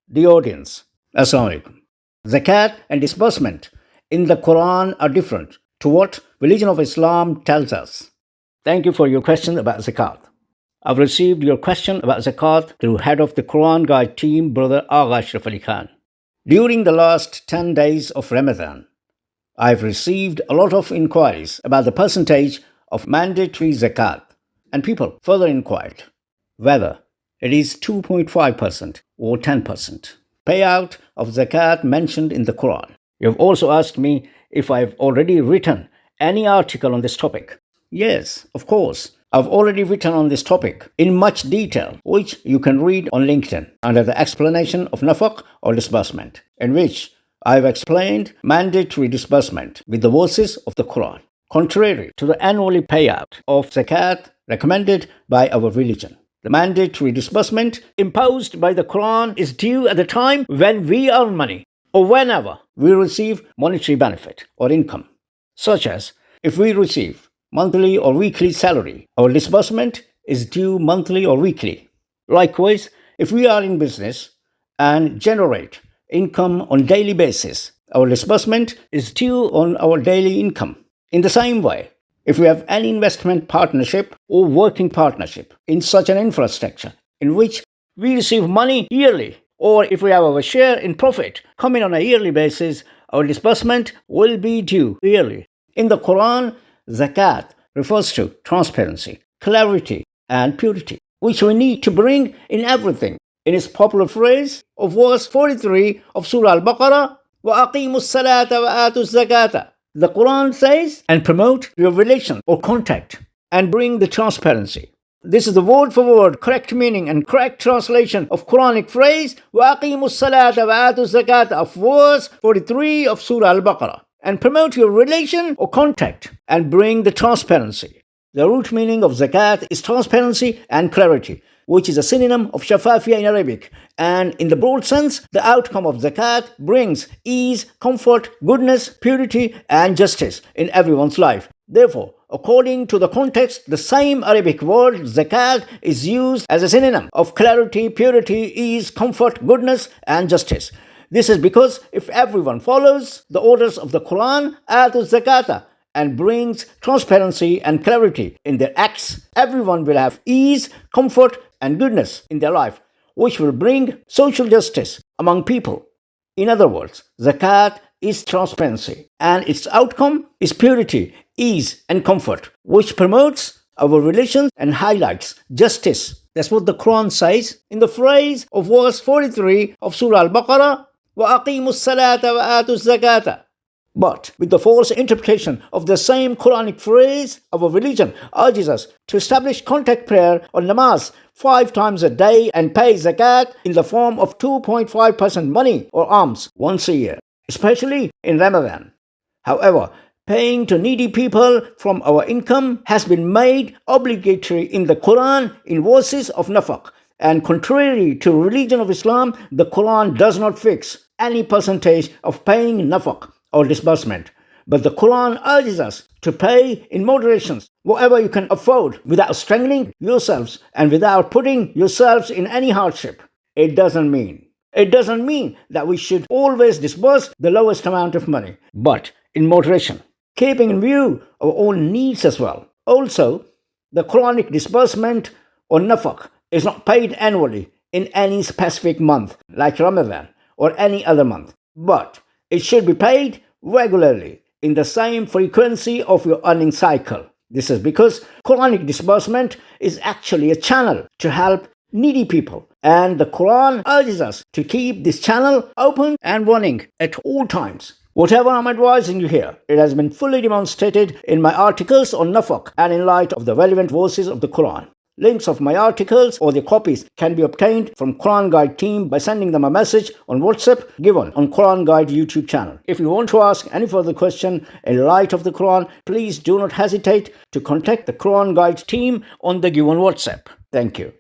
the audience. Assalamu alaikum. Zakat and disbursement in the Quran are different to what religion of Islam tells us. Thank you for your question about zakat. I've received your question about zakat through head of the Quran Guide team, Brother Agha Ashraf Ali Khan. During the last 10 days of Ramadan, I've received a lot of inquiries about the percentage of mandatory zakat, and people further inquired whether it is 2.5% or 10% payout of zakat mentioned in the Quran. You have also asked me if I've already written any article on this topic. Yes, of course. I've already written on this topic in much detail, which you can read on LinkedIn under the explanation of nafaq or disbursement, in which I've explained mandatory disbursement with the verses of the Quran, contrary to the annually payout of zakat recommended by our religion. The mandatory disbursement imposed by the Quran is due at the time when we earn money or whenever we receive monetary benefit or income, such as if we receive monthly or weekly salary, our disbursement is due monthly or weekly. Likewise, if we are in business and generate income on daily basis, our disbursement is due on our daily income. In the same way, if we have any investment partnership or working partnership in such an infrastructure in which we receive money yearly, or if we have our share in profit coming on a yearly basis, our disbursement will be due yearly. In the Quran, zakat refers to transparency, clarity, and purity, which we need to bring in everything. In its popular phrase of verse 43 of Surah Al-Baqarah, وَأَقِيمُوا الصَّلَاةَ وَآتُوا الزَّكَاةَ. The Quran says, and promote your relation or contact and bring the transparency. This is the word for word correct meaning and correct translation of Quranic phrase وَأَقِيمُوا الصَّلَاةَ وَآتُوا الزَّكَاةَ of verse 43 of Surah Al-Baqarah. And promote your relation or contact and bring the transparency. The root meaning of zakat is transparency and clarity, which is a synonym of shafafiyya in Arabic. And in the broad sense, the outcome of zakat brings ease, comfort, goodness, purity, and justice in everyone's life. Therefore, according to the context, the same Arabic word zakat is used as a synonym of clarity, purity, ease, comfort, goodness, and justice. This is because if everyone follows the orders of the Quran, atu zakata, and brings transparency and clarity in their acts, everyone will have ease, comfort, and goodness in their life, which will bring social justice among people. In other words, zakat is transparency, and its outcome is purity, ease, and comfort, which promotes our relations and highlights justice. That's what the Quran says in the phrase of verse 43 of Surah Al-Baqarah, وَأَقِيمُوا الصَّلَاةَ وَآتُوا الزَّكَاةَ. But with the false interpretation of the same Quranic phrase, our religion urges us to establish contact prayer or namaz 5 times a day and pay zakat in the form of 2.5% money or alms once a year, especially in Ramadan. However, paying to needy people from our income has been made obligatory in the Quran in verses of nafaq. And contrary to religion of Islam, the Quran does not fix any percentage of paying nafaq or disbursement. But the Quran urges us to pay in moderation whatever you can afford without strengthening yourselves and without putting yourselves in any hardship. It doesn't mean that we should always disburse the lowest amount of money, but in moderation, keeping in view our own needs as well. Also, the Quranic disbursement or nafaq is not paid annually in any specific month like Ramadan or any other month, but it should be paid regularly in the same frequency of your earning cycle. This is because Quranic disbursement is actually a channel to help needy people, and the Quran urges us to keep this channel open and running at all times. Whatever I'm advising you here, it has been fully demonstrated in my articles on nafaq and in light of the relevant verses of the Quran. Links of my articles or their copies can be obtained from Quran Guide team by sending them a message on WhatsApp given on Quran Guide YouTube channel. If you want to ask any further question in light of the Quran, please do not hesitate to contact the Quran Guide team on the given WhatsApp. Thank you.